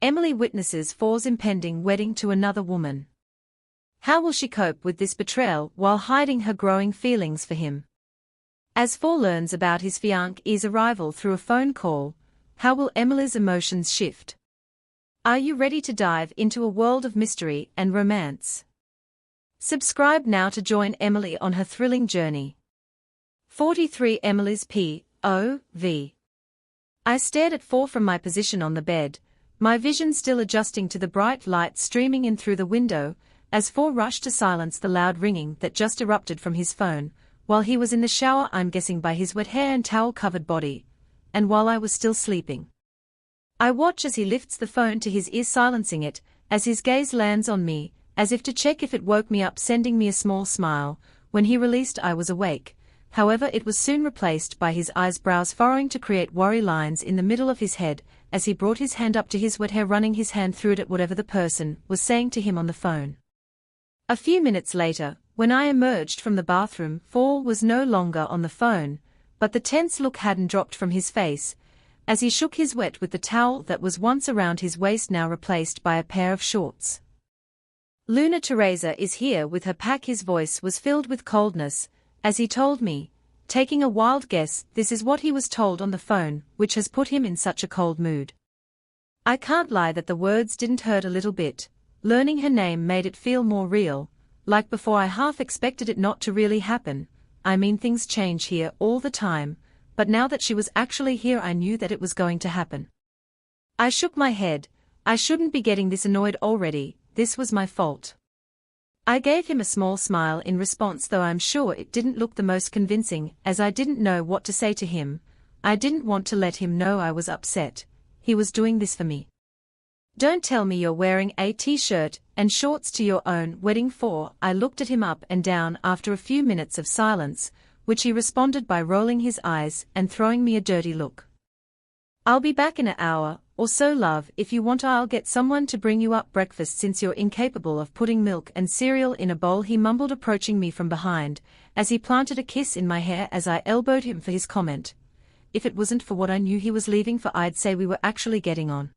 Emily witnesses For's impending wedding to another woman. How will she cope with this betrayal while hiding her growing feelings for him? As For learns about his fiancé's arrival through a phone call, how will Emily's emotions shift? Are you ready to dive into a world of mystery and romance? Subscribe now to join Emily on her thrilling journey. 43 Emily's POV. I stared at For from my position on the bed, my vision still adjusting to the bright light streaming in through the window, as For rushed to silence the loud ringing that just erupted from his phone, while he was in the shower, I'm guessing by his wet hair and towel-covered body, and while I was still sleeping. I watch as he lifts the phone to his ear, silencing it, as his gaze lands on me, as if to check if it woke me up, sending me a small smile. When he released I was awake, however it was soon replaced by his eyebrows furrowing to create worry lines in the middle of his head, as he brought his hand up to his wet hair, running his hand through it at whatever the person was saying to him on the phone. A few minutes later, when I emerged from the bathroom, For was no longer on the phone, but the tense look hadn't dropped from his face, as he shook his wet with the towel that was once around his waist, now replaced by a pair of shorts. Luna Teresa is here with her pack. His voice was filled with coldness, as he told me, taking a wild guess, this is what he was told on the phone, which has put him in such a cold mood. I can't lie that the words didn't hurt a little bit. Learning her name made it feel more real, like before. I half expected it not to really happen. I mean, things change here all the time, but now that she was actually here I knew that it was going to happen. I shook my head. I shouldn't be getting this annoyed already, this was my fault. I gave him a small smile in response, though I'm sure it didn't look the most convincing, as I didn't know what to say to him. I didn't want to let him know I was upset. He was doing this for me. Don't tell me you're wearing a t-shirt and shorts to your own wedding, For. I looked at him up and down after a few minutes of silence, which he responded by rolling his eyes and throwing me a dirty look. I'll be back in an hour or so, love. If you want, I'll get someone to bring you up breakfast since you're incapable of putting milk and cereal in a bowl, he mumbled, approaching me from behind, as he planted a kiss in my hair as I elbowed him for his comment. If it wasn't for what I knew he was leaving for, I'd say we were actually getting on.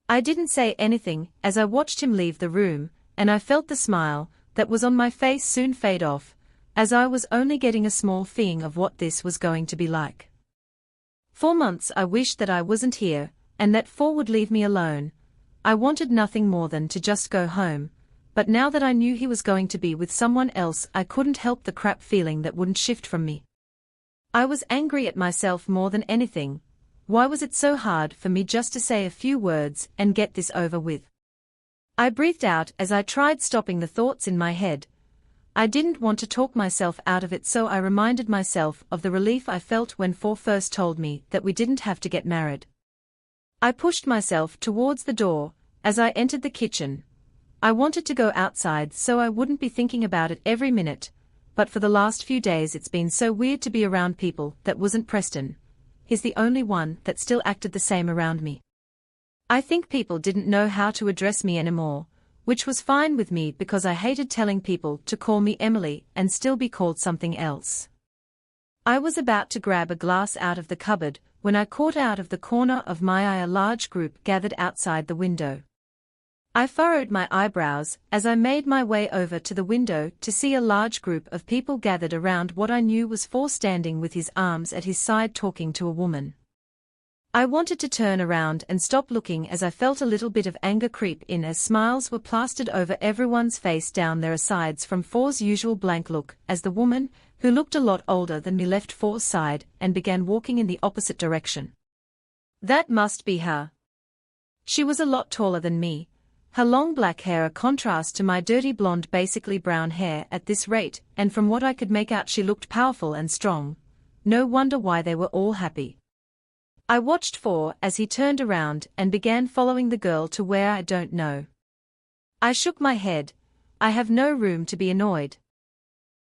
I didn't say anything as I watched him leave the room, and I felt the smile that was on my face soon fade off, as I was only getting a small feeling of what this was going to be like. For months I wished that I wasn't here, and that For would leave me alone. I wanted nothing more than to just go home, but now that I knew he was going to be with someone else, I couldn't help the crap feeling that wouldn't shift from me. I was angry at myself more than anything. Why was it so hard for me just to say a few words and get this over with? I breathed out as I tried stopping the thoughts in my head. I didn't want to talk myself out of it, so I reminded myself of the relief I felt when For first told me that we didn't have to get married. I pushed myself towards the door as I entered the kitchen. I wanted to go outside so I wouldn't be thinking about it every minute, but for the last few days it's been so weird to be around people that wasn't Preston. He's the only one that still acted the same around me. I think people didn't know how to address me anymore, which was fine with me because I hated telling people to call me Emily and still be called something else. I was about to grab a glass out of the cupboard when I caught out of the corner of my eye a large group gathered outside the window. I furrowed my eyebrows as I made my way over to the window to see a large group of people gathered around what I knew was For, standing with his arms at his side talking to a woman. I wanted to turn around and stop looking as I felt a little bit of anger creep in as smiles were plastered over everyone's face down their sides from For's usual blank look as the woman, who looked a lot older than me, left For's side and began walking in the opposite direction. That must be her. She was a lot taller than me, her long black hair a contrast to my dirty blonde, basically brown hair at this rate, and from what I could make out she looked powerful and strong. No wonder why they were all happy. I watched For as he turned around and began following the girl to where I don't know. I shook my head. I have no room to be annoyed.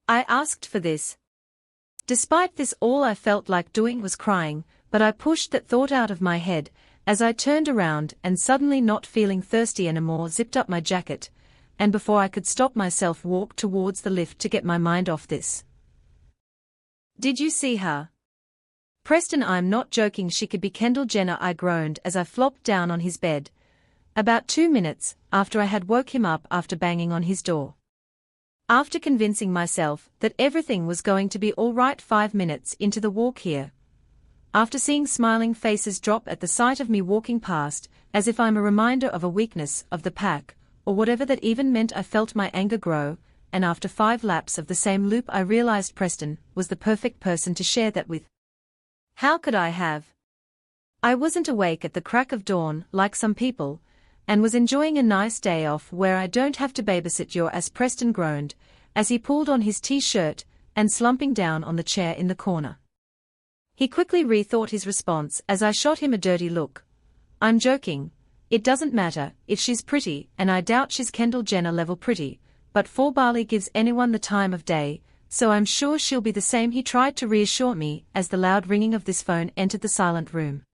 I asked for this. Despite this, all I felt like doing was crying, but I pushed that thought out of my head as I turned around and, suddenly not feeling thirsty anymore, zipped up my jacket, and before I could stop myself walked towards the lift to get my mind off this. Did you see her? Preston, I'm not joking, she could be Kendall Jenner, I groaned as I flopped down on his bed, About 2 minutes after I had woke him up after banging on his door. After convincing myself that everything was going to be all right 5 minutes into the walk here. After seeing smiling faces drop at the sight of me walking past, as if I'm a reminder of a weakness of the pack, or whatever that even meant, I felt my anger grow, and after 5 laps of the same loop I realized Preston was the perfect person to share that with. How could I have? I wasn't awake at the crack of dawn like some people, and was enjoying a nice day off where I don't have to babysit your ass. Preston groaned, as he pulled on his t-shirt, and slumping down on the chair in the corner. He quickly rethought his response as I shot him a dirty look. I'm joking. It doesn't matter if she's pretty, and I doubt she's Kendall Jenner level pretty, but 4 barley gives anyone the time of day, so I'm sure she'll be the same. He tried to reassure me as the loud ringing of this phone entered the silent room.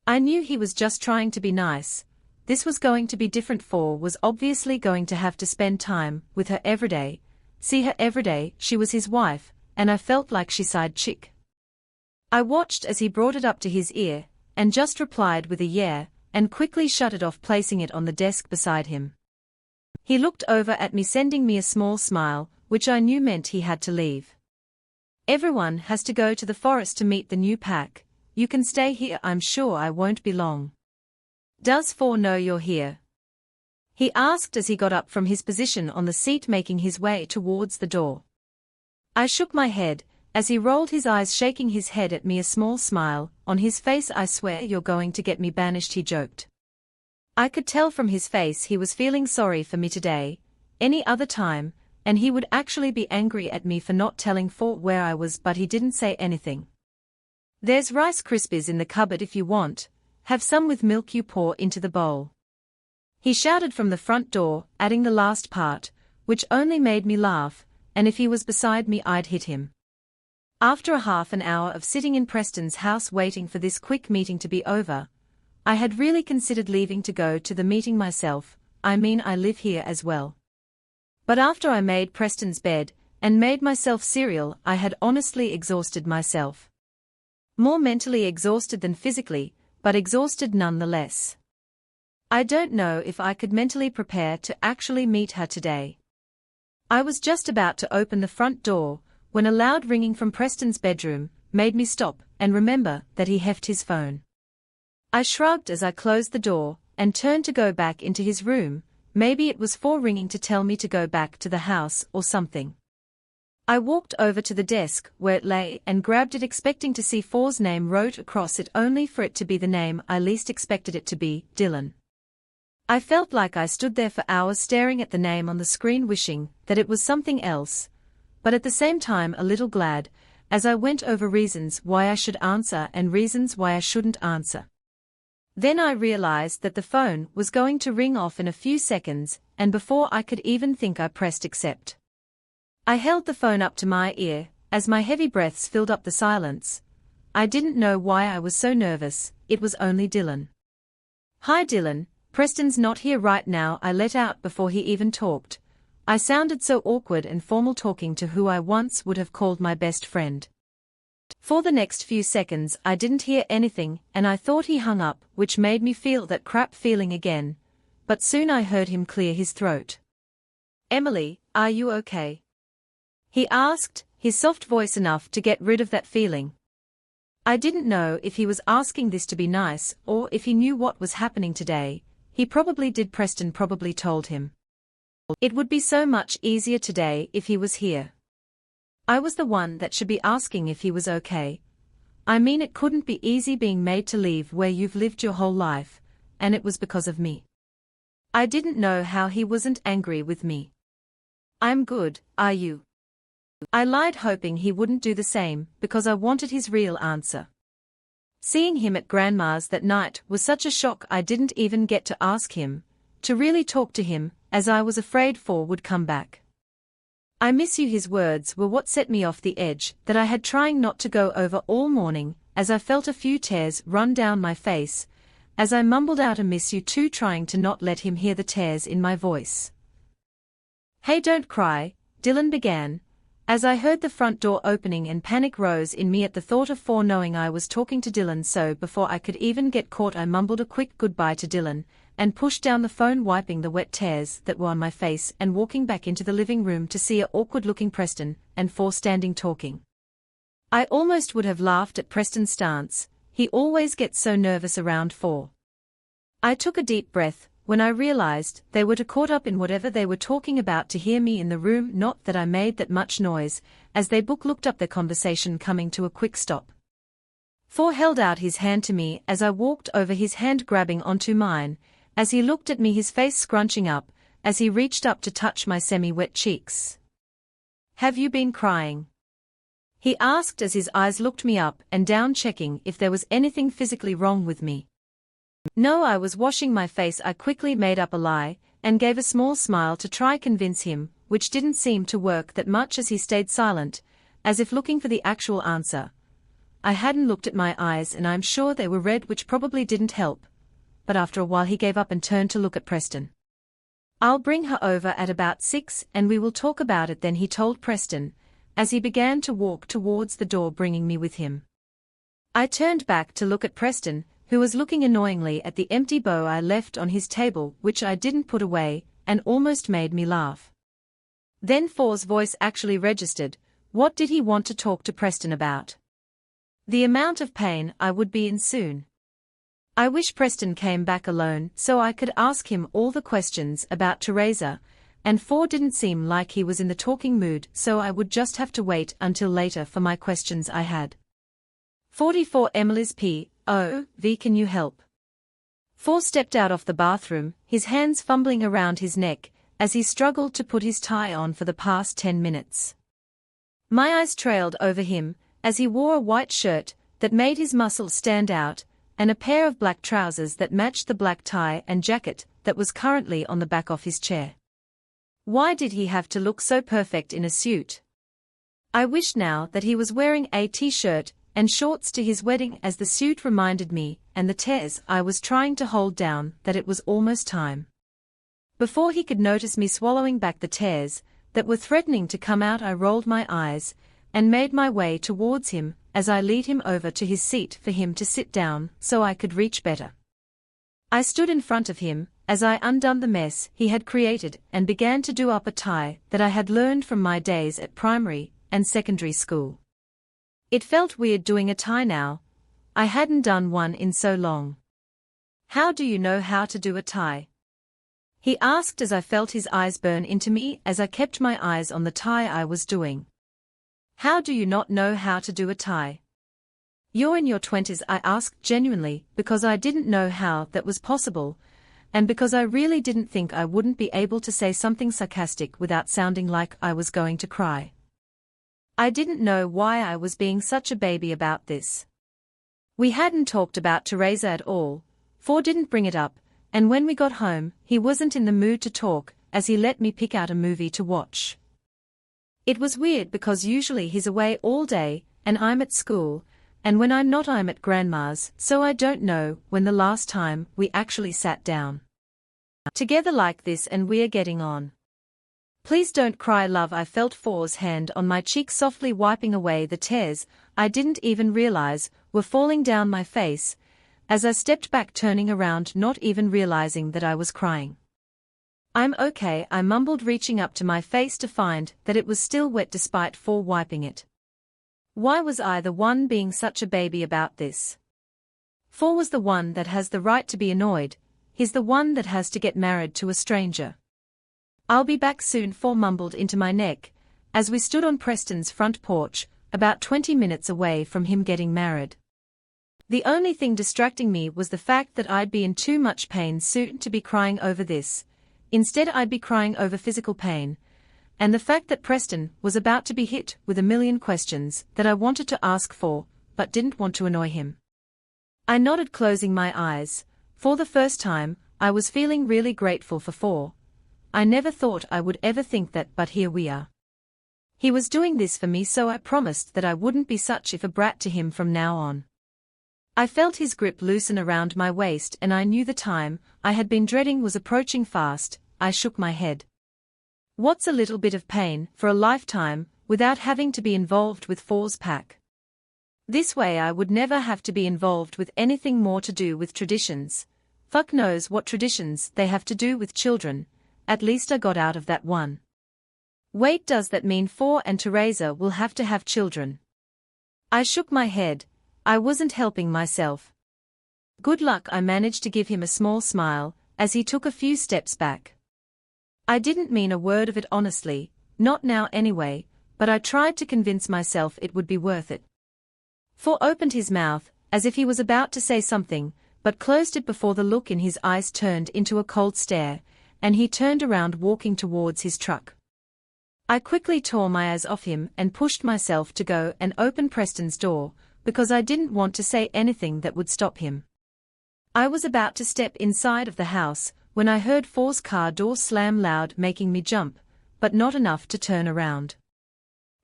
I knew he was just trying to be nice. This was going to be different. 4 was obviously going to have to spend time with her everyday, see her everyday. She was his wife, and I felt like she side chick. I watched as he brought it up to his ear, and just replied with a yeah, and quickly shut it off, placing it on the desk beside him. He looked over at me, sending me a small smile, which I knew meant he had to leave. Everyone has to go to the forest to meet the new pack. You can stay here, I'm sure I won't be long. Does 4 know you're here? He asked as he got up from his position on the seat, making his way towards the door. I shook my head, as he rolled his eyes, shaking his head at me, a small smile on his face. I swear you're going to get me banished, he joked. I could tell from his face he was feeling sorry for me today. Any other time, and he would actually be angry at me for not telling 4 where I was, but he didn't say anything. There's Rice Krispies in the cupboard if you want. Have some with milk. You pour into the bowl. He shouted from the front door, adding the last part, which only made me laugh, and if he was beside me I'd hit him. After a half an hour of sitting in Preston's house waiting for this quick meeting to be over, I had really considered leaving to go to the meeting myself. I mean, I live here as well. But after I made Preston's bed, and made myself cereal, I had honestly exhausted myself. More mentally exhausted than physically, but exhausted nonetheless. I don't know if I could mentally prepare to actually meet her today. I was just about to open the front door, when a loud ringing from Preston's bedroom made me stop and remember that he heft his phone. I shrugged as I closed the door and turned to go back into his room. Maybe it was 4 ringing to tell me to go back to the house or something. I walked over to the desk where it lay and grabbed it, expecting to see 4's name wrote across it, only for it to be the name I least expected it to be, Dylan. I felt like I stood there for hours staring at the name on the screen, wishing that it was something else, but at the same time a little glad, as I went over reasons why I should answer and reasons why I shouldn't answer. Then I realized that the phone was going to ring off in a few seconds, and before I could even think I pressed accept. I held the phone up to my ear, as my heavy breaths filled up the silence. I didn't know why I was so nervous. It was only Dylan. Hi Dylan, Preston's not here right now, I let out before he even talked. I sounded so awkward and formal talking to who I once would have called my best friend. For the next few seconds I didn't hear anything, and I thought he hung up, which made me feel that crap feeling again. But soon I heard him clear his throat. Emily, are you okay? He asked, his soft voice enough to get rid of that feeling. I didn't know if he was asking this to be nice or if he knew what was happening today. He probably did. Preston probably told him. It would be so much easier today if he was here. I was the one that should be asking if he was okay. I mean, it couldn't be easy being made to leave where you've lived your whole life, and it was because of me. I didn't know how he wasn't angry with me. I'm good, are you? I lied, hoping he wouldn't do the same, because I wanted his real answer. Seeing him at Grandma's that night was such a shock I didn't even get to ask him, to really talk to him, as I was afraid 4 would come back. I miss you, his words were what set me off the edge that I had trying not to go over all morning, as I felt a few tears run down my face, as I mumbled out a miss you too, trying to not let him hear the tears in my voice. Hey, don't cry, Dylan began, as I heard the front door opening and panic rose in me at the thought of 4 knowing I was talking to Dylan. So before I could even get caught I mumbled a quick goodbye to Dylan, and pushed down the phone, wiping the wet tears that were on my face and walking back into the living room to see a awkward-looking Preston and For standing talking. I almost would have laughed at Preston's stance. He always gets so nervous around For. I took a deep breath when I realized they were too caught up in whatever they were talking about to hear me in the room, not that I made that much noise, as they both looked up, their conversation coming to a quick stop. For held out his hand to me as I walked over, his hand grabbing onto mine, as he looked at me, his face scrunching up, as he reached up to touch my semi-wet cheeks. "Have you been crying?" he asked as his eyes looked me up and down, checking if there was anything physically wrong with me. "No, I was washing my face," I quickly made up a lie, and gave a small smile to try convince him, which didn't seem to work that much as he stayed silent, as if looking for the actual answer. I hadn't looked at my eyes and I'm sure they were red, which probably didn't help. But after a while he gave up and turned to look at Preston. "I'll bring her over at about 6 and we will talk about it then," he told Preston, as he began to walk towards the door, bringing me with him. I turned back to look at Preston, who was looking annoyingly at the empty bow I left on his table, which I didn't put away, and almost made me laugh. Then For's voice actually registered. What did he want to talk to Preston about? The amount of pain I would be in soon. I wish Preston came back alone so I could ask him all the questions about Teresa, and For didn't seem like he was in the talking mood, so I would just have to wait until later for my questions I had. 44 Emily's POV, can you help? For stepped out of the bathroom, his hands fumbling around his neck, as he struggled to put his tie on for the past 10 minutes. My eyes trailed over him, as he wore a white shirt that made his muscles stand out, and a pair of black trousers that matched the black tie and jacket that was currently on the back of his chair. Why did he have to look so perfect in a suit? I wished now that he was wearing a t-shirt and shorts to his wedding, as the suit reminded me, and the tears I was trying to hold down, that it was almost time. Before he could notice me swallowing back the tears that were threatening to come out, I rolled my eyes and made my way towards him as I led him over to his seat for him to sit down so I could reach better. I stood in front of him as I undone the mess he had created and began to do up a tie that I had learned from my days at primary and secondary school. It felt weird doing a tie now. I hadn't done one in so long. "How do you know how to do a tie?" he asked as I felt his eyes burn into me as I kept my eyes on the tie I was doing. "How do you not know how to do a tie? You're in your 20s, I asked genuinely, because I didn't know how that was possible, and because I really didn't think I wouldn't be able to say something sarcastic without sounding like I was going to cry. I didn't know why I was being such a baby about this. We hadn't talked about Teresa at all. For didn't bring it up, and when we got home, he wasn't in the mood to talk, as he let me pick out a movie to watch. It was weird because usually he's away all day, and I'm at school, and when I'm not I'm at grandma's, so I don't know when the last time we actually sat down together like this and we're getting on. Please don't cry, love. I felt For's hand on my cheek softly wiping away the tears I didn't even realize were falling down my face, as I stepped back, turning around, not even realizing that I was crying. "I'm okay," I mumbled, reaching up to my face to find that it was still wet despite For wiping it. Why was I the one being such a baby about this? For was the one that has the right to be annoyed. He's the one that has to get married to a stranger. "I'll be back soon," For mumbled into my neck, as we stood on Preston's front porch, about 20 minutes away from him getting married. The only thing distracting me was the fact that I'd be in too much pain soon to be crying over this. Instead, I'd be crying over physical pain, and the fact that Preston was about to be hit with a million questions that I wanted to ask For, but didn't want to annoy him. I nodded, closing my eyes. For the first time, I was feeling really grateful for For. I never thought I would ever think that, but here we are. He was doing this for me, so I promised that I wouldn't be such of a brat to him from now on. I felt his grip loosen around my waist and I knew the time I had been dreading was approaching fast. I shook my head. What's a little bit of pain for a lifetime without having to be involved with For's pack? This way I would never have to be involved with anything more to do with traditions. Fuck knows what traditions they have to do with children, at least I got out of that one. Wait, does that mean For and Teresa will have to have children? I shook my head, I wasn't helping myself. Good luck, I managed to give him a small smile, as he took a few steps back. I didn't mean a word of it honestly, not now anyway, but I tried to convince myself it would be worth it. For opened his mouth, as if he was about to say something, but closed it before the look in his eyes turned into a cold stare, and he turned around walking towards his truck. I quickly tore my eyes off him and pushed myself to go and open Preston's door, because I didn't want to say anything that would stop him. I was about to step inside of the house, when I heard For's car door slam loud, making me jump, but not enough to turn around.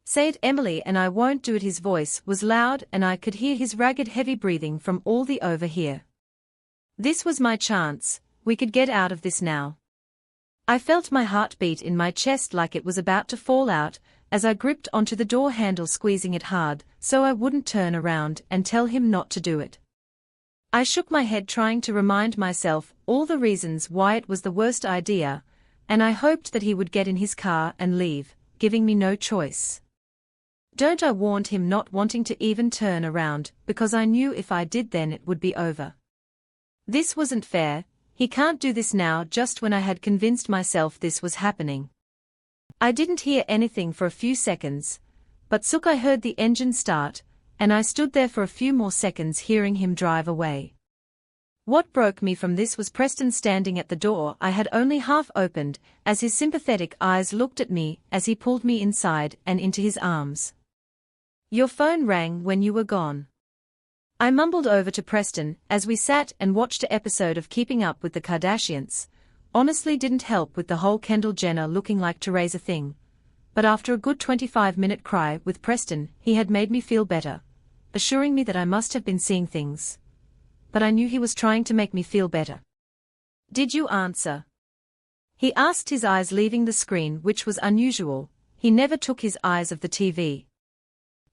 Say it, Emily, and I won't do it. His voice was loud and I could hear his ragged heavy breathing from all the over here. This was my chance, we could get out of this now. I felt my heart beat in my chest like it was about to fall out, as I gripped onto the door handle, squeezing it hard, so I wouldn't turn around and tell him not to do it. I shook my head, trying to remind myself all the reasons why it was the worst idea, and I hoped that he would get in his car and leave, giving me no choice. Don't, I warned him, not wanting to even turn around, because I knew if I did then it would be over. This wasn't fair, he can't do this now, just when I had convinced myself this was happening. I didn't hear anything for a few seconds, but soon I heard the engine start, and I stood there for a few more seconds hearing him drive away. What broke me from this was Preston standing at the door I had only half opened, as his sympathetic eyes looked at me as he pulled me inside and into his arms. Your phone rang when you were gone. I mumbled over to Preston as we sat and watched an episode of Keeping Up with the Kardashians. Honestly, didn't help with the whole Kendall Jenner looking like Teresa thing. But after a good 25-minute cry with Preston, he had made me feel better, assuring me that I must have been seeing things. But I knew he was trying to make me feel better. Did you answer? He asked, his eyes leaving the screen, which was unusual. He never took his eyes off the TV.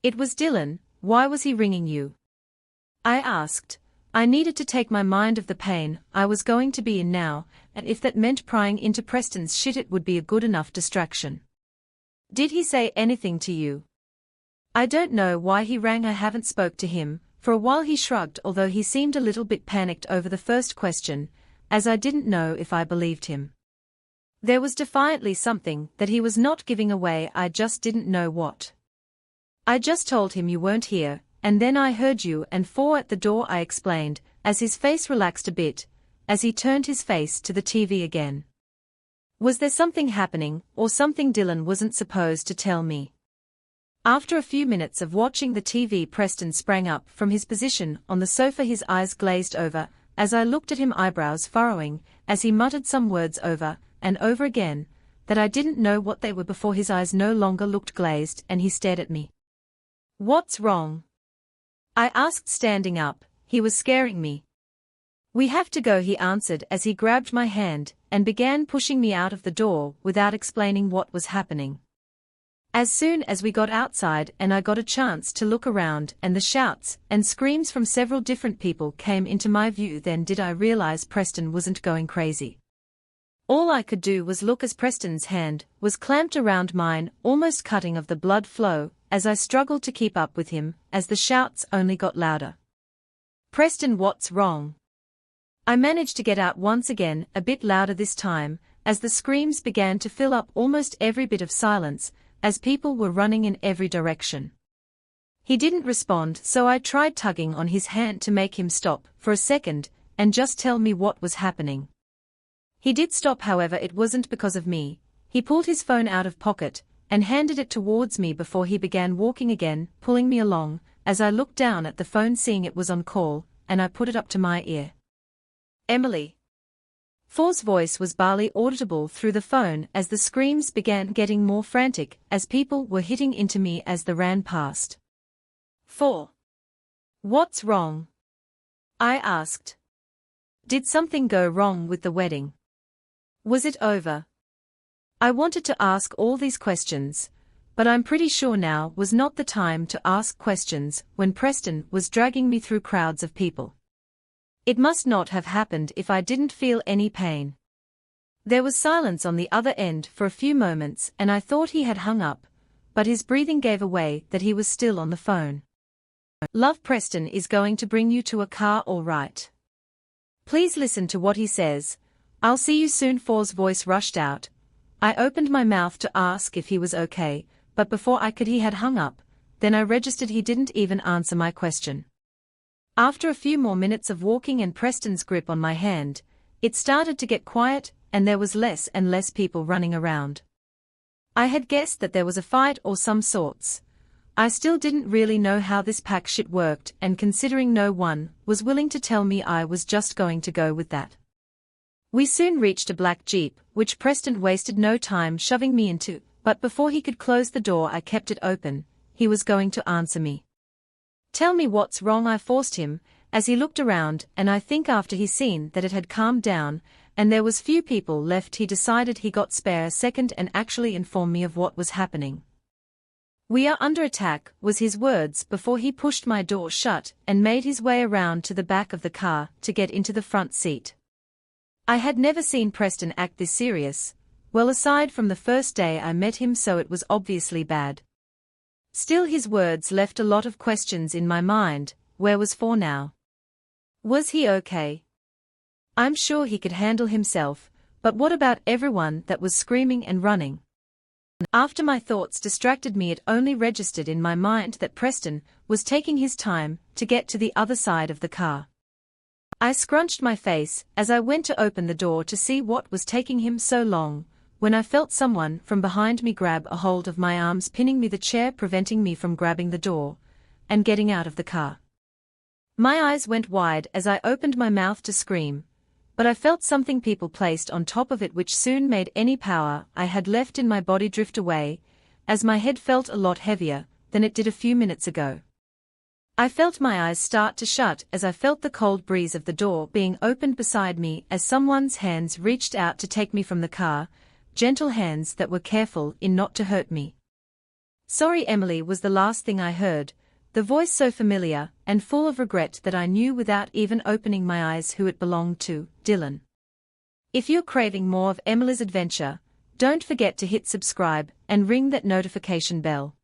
It was Dylan. Why was he ringing you? I asked. I needed to take my mind off the pain I was going to be in now, and if that meant prying into Preston's shit, it would be a good enough distraction. Did he say anything to you? I don't know why he rang. I haven't spoke to him. For a while he shrugged, although he seemed a little bit panicked over the first question, as I didn't know if I believed him. There was defiantly something that he was not giving away, I just didn't know what. I just told him you weren't here, and then I heard you and For at the door, I explained, as his face relaxed a bit, as he turned his face to the TV again. Was there something happening, or something Dylan wasn't supposed to tell me? After a few minutes of watching the TV, Preston sprang up from his position on the sofa, his eyes glazed over, as I looked at him, eyebrows furrowing, as he muttered some words over and over again, that I didn't know what they were, before his eyes no longer looked glazed and he stared at me. What's wrong? I asked, standing up. He was scaring me. We have to go, he answered as he grabbed my hand and began pushing me out of the door without explaining what was happening. As soon as we got outside and I got a chance to look around, and the shouts and screams from several different people came into my view, then did I realize Preston wasn't going crazy. All I could do was look as Preston's hand was clamped around mine, almost cutting off the blood flow, as I struggled to keep up with him, as the shouts only got louder. Preston, what's wrong? I managed to get out once again, a bit louder this time, as the screams began to fill up almost every bit of silence, as people were running in every direction. He didn't respond, so I tried tugging on his hand to make him stop for a second and just tell me what was happening. He did stop, however it wasn't because of me. He pulled his phone out of pocket and handed it towards me before he began walking again, pulling me along, as I looked down at the phone, seeing it was on call, and I put it up to my ear. Emily. For's voice was barely audible through the phone as the screams began getting more frantic as people were hitting into me as they ran past. For. What's wrong? I asked. Did something go wrong with the wedding? Was it over? I wanted to ask all these questions, but I'm pretty sure now was not the time to ask questions when Preston was dragging me through crowds of people. It must not have happened if I didn't feel any pain. There was silence on the other end for a few moments and I thought he had hung up, but his breathing gave away that he was still on the phone. Love, Preston is going to bring you to a car, all right. Please listen to what he says. I'll see you soon. Four's voice rushed out. I opened my mouth to ask if he was okay, but before I could he had hung up. Then I registered he didn't even answer my question. After a few more minutes of walking and Preston's grip on my hand, it started to get quiet and there was less and less people running around. I had guessed that there was a fight or some sorts. I still didn't really know how this pack shit worked, and considering no one was willing to tell me, I was just going to go with that. We soon reached a black Jeep, which Preston wasted no time shoving me into, but before he could close the door I kept it open. He was going to answer me. Tell me what's wrong, I forced him, as he looked around, and I think after he seen that it had calmed down, and there was few people left, he decided he got spare a second and actually informed me of what was happening. We are under attack, was his words before he pushed my door shut and made his way around to the back of the car to get into the front seat. I had never seen Preston act this serious, well aside from the first day I met him, so it was obviously bad. Still his words left a lot of questions in my mind. Where was For now? Was he okay? I'm sure he could handle himself, but what about everyone that was screaming and running? After my thoughts distracted me, it only registered in my mind that Preston was taking his time to get to the other side of the car. I scrunched my face as I went to open the door to see what was taking him so long, when I felt someone from behind me grab a hold of my arms, pinning me the chair, preventing me from grabbing the door and getting out of the car. My eyes went wide as I opened my mouth to scream, but I felt something people placed on top of it, which soon made any power I had left in my body drift away, as my head felt a lot heavier than it did a few minutes ago. I felt my eyes start to shut as I felt the cold breeze of the door being opened beside me as someone's hands reached out to take me from the car, gentle hands that were careful in not to hurt me. Sorry, Emily, was the last thing I heard, the voice so familiar and full of regret that I knew without even opening my eyes who it belonged to, Dylan. If you're craving more of Emily's adventure, don't forget to hit subscribe and ring that notification bell.